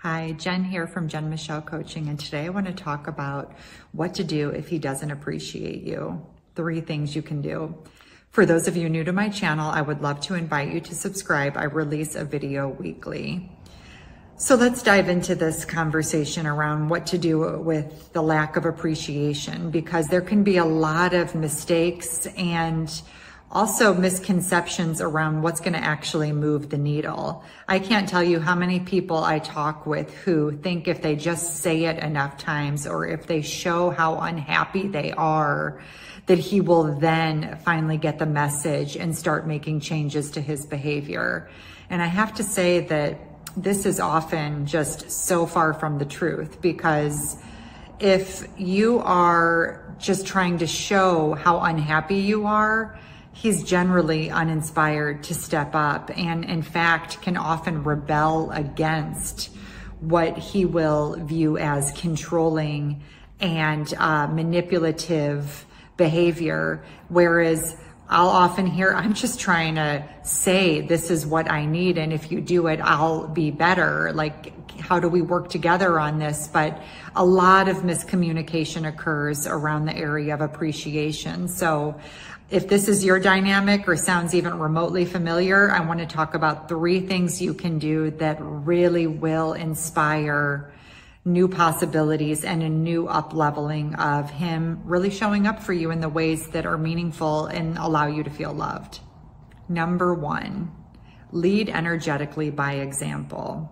Hi, Jen here from Jen Michelle Coaching, and today I want to talk about what to do if he doesn't appreciate you. 3 things you can do. For those of you new to my channel, I would love to invite you to subscribe. I release a video weekly. So let's dive into this conversation around what to do with the lack of appreciation, because there can be a lot of mistakes and also misconceptions around what's going to actually move the needle. I can't tell you how many people I talk with who think if they just say it enough times, or if they show how unhappy they are, that he will then finally get the message and start making changes to his behavior. And I have to say that this is often just so far from the truth, because if you are just trying to show how unhappy you are, he's generally uninspired to step up, and in fact can often rebel against what he will view as controlling and manipulative behavior. Whereas I'll often hear, I'm just trying to say this is what I need, and if you do it, I'll be better. Like, how do we work together on this? But a lot of miscommunication occurs around the area of appreciation. So if this is your dynamic or sounds even remotely familiar, I want to talk about 3 things you can do that really will inspire new possibilities and a new up-leveling of him really showing up for you in the ways that are meaningful and allow you to feel loved. Number 1, lead energetically by example.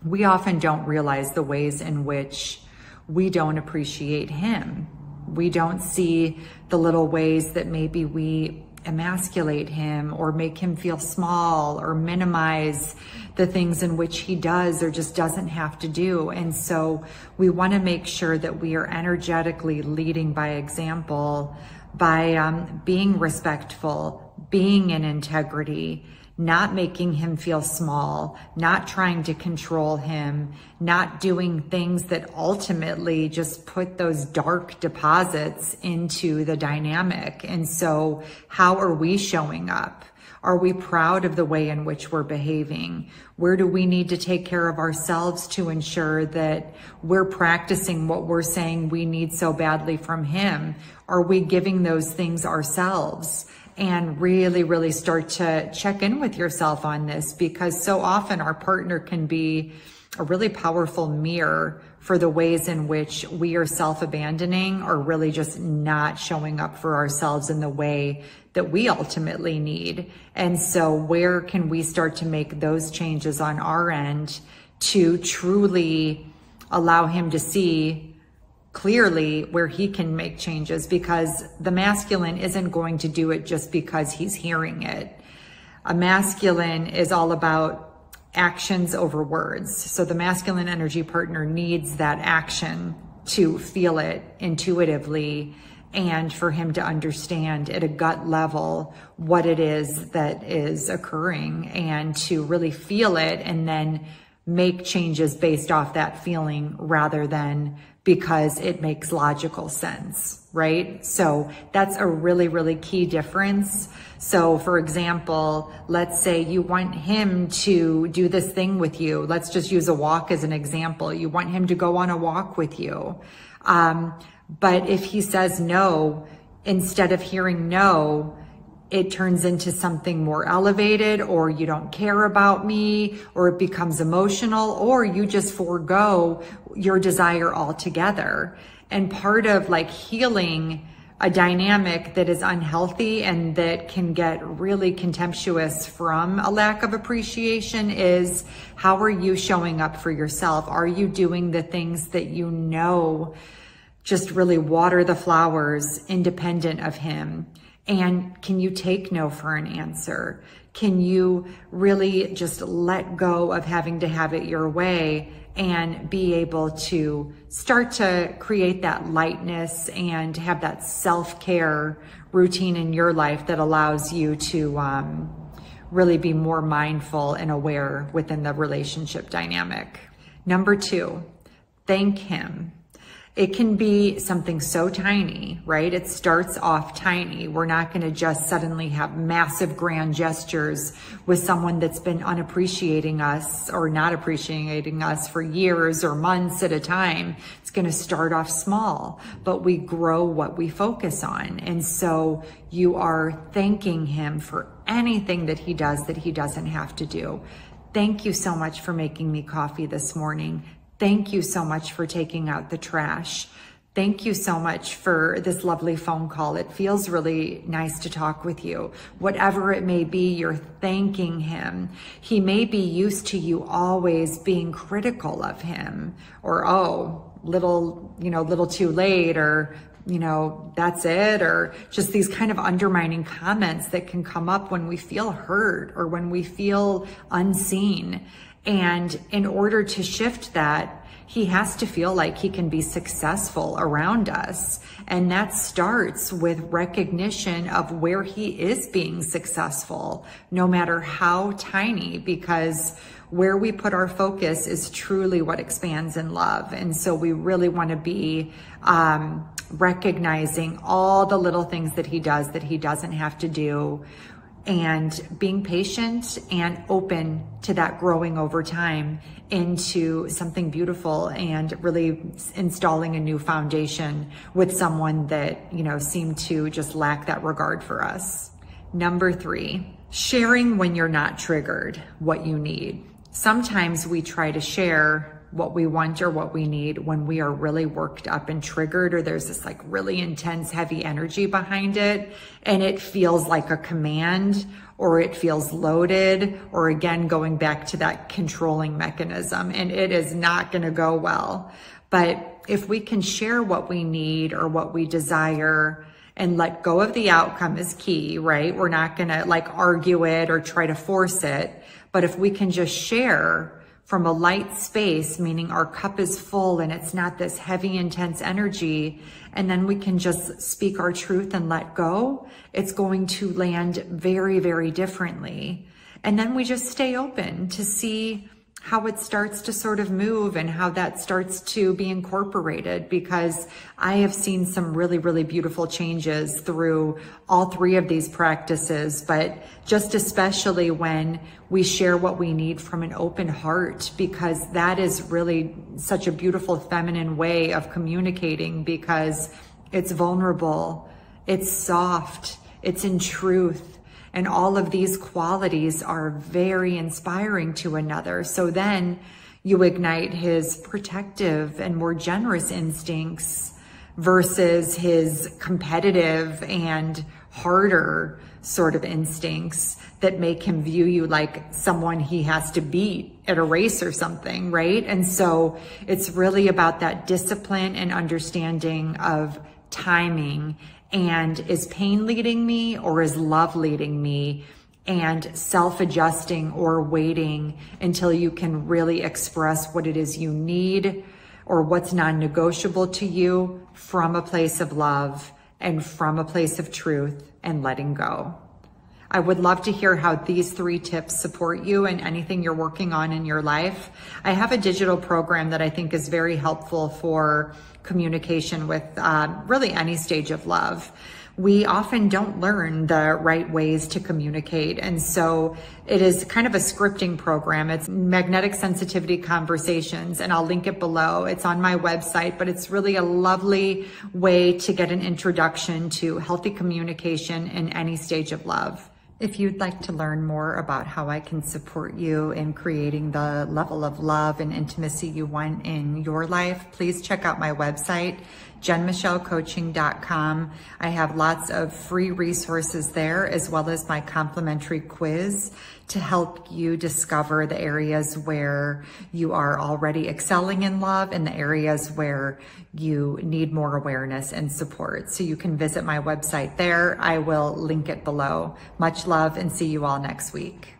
We often don't realize the ways in which we don't appreciate him. We don't see the little ways that maybe we emasculate him or make him feel small or minimize the things in which he does or just doesn't have to do. And so we want to make sure that we are energetically leading by example, by being respectful, being in integrity, not making him feel small, not trying to control him, not doing things that ultimately just put those dark deposits into the dynamic. And so how are we showing up? Are we proud of the way in which we're behaving? Where do we need to take care of ourselves to ensure that we're practicing what we're saying we need so badly from him? Are we giving those things ourselves? And really start to check in with yourself on this, because so often our partner can be a really powerful mirror for the ways in which we are self-abandoning or really just not showing up for ourselves in the way that we ultimately need. And so where can we start to make those changes on our end to truly allow him to see clearly where he can make changes? Because the masculine isn't going to do it just because he's hearing it. A masculine is all about actions over words. So the masculine energy partner needs that action to feel it intuitively and for him to understand at a gut level what it is that is occurring, and to really feel it and then make changes based off that feeling rather than because it makes logical sense, right? So that's a really key difference. So for example, let's say you want him to do this thing with you. Let's just use a walk as an example. You want him to go on a walk with you. But if he says no, instead of hearing no, it turns into something more elevated, or you don't care about me, or it becomes emotional, or you just forego your desire altogether. And part of like healing a dynamic that is unhealthy and that can get really contemptuous from a lack of appreciation is, how are you showing up for yourself? Are you doing the things that you know just really water the flowers independent of him? And can you take no for an answer? Can you really just let go of having to have it your way and be able to start to create that lightness and have that self-care routine in your life that allows you to really be more mindful and aware within the relationship dynamic? Number 2, thank him. It can be something so tiny, right? It starts off tiny. We're not going to just suddenly have massive grand gestures with someone that's been unappreciating us or not appreciating us for years or months at a time. It's going to start off small, but we grow what we focus on. And so you are thanking him for anything that he does that he doesn't have to do. Thank you so much for making me coffee this morning. Thank you so much for taking out the trash. Thank you so much for this lovely phone call. It feels really nice to talk with you. Whatever it may be, you're thanking him. He may be used to you always being critical of him, or, oh, little too late, or, that's it, or just these kind of undermining comments that can come up when we feel hurt or when we feel unseen. And in order to shift that, he has to feel like he can be successful around us. And that starts with recognition of where he is being successful, no matter how tiny, because where we put our focus is truly what expands in love. And so we really want to be recognizing all the little things that he does that he doesn't have to do, and being patient and open to that growing over time into something beautiful, and really installing a new foundation with someone that, seemed to just lack that regard for us. Number 3, sharing when you're not triggered what you need. Sometimes we try to share what we want or what we need when we are really worked up and triggered, or there's this like really intense, heavy energy behind it, and it feels like a command, or it feels loaded, or again, going back to that controlling mechanism, and it is not going to go well. But if we can share what we need or what we desire and let go of the outcome is key, right? We're not going to like argue it or try to force it. But if we can just share from a light space, meaning our cup is full and it's not this heavy, intense energy, and then we can just speak our truth and let go, it's going to land very, very differently. And then we just stay open to see how it starts to sort of move and how that starts to be incorporated, because I have seen some really, really beautiful changes through all 3 of these practices, but just especially when we share what we need from an open heart, because that is really such a beautiful feminine way of communicating, because it's vulnerable, it's soft, it's in truth. And all of these qualities are very inspiring to another. So then you ignite his protective and more generous instincts versus his competitive and harder sort of instincts that make him view you like someone he has to beat at a race or something, right? And so it's really about that discipline and understanding of timing. And is pain leading me, or is love leading me? And self-adjusting or waiting until you can really express what it is you need or what's non-negotiable to you from a place of love and from a place of truth, and letting go. I would love to hear how these 3 tips support you in anything you're working on in your life. I have a digital program that I think is very helpful for communication with really any stage of love. We often don't learn the right ways to communicate. And so it is kind of a scripting program. It's magnetic sensitivity conversations, and I'll link it below. It's on my website, but it's really a lovely way to get an introduction to healthy communication in any stage of love. If you'd like to learn more about how I can support you in creating the level of love and intimacy you want in your life, please check out my website, jenmichellecoaching.com. I have lots of free resources there, as well as my complimentary quiz to help you discover the areas where you are already excelling in love and the areas where you need more awareness and support. So you can visit my website there. I will link it below. Much love, and see you all next week.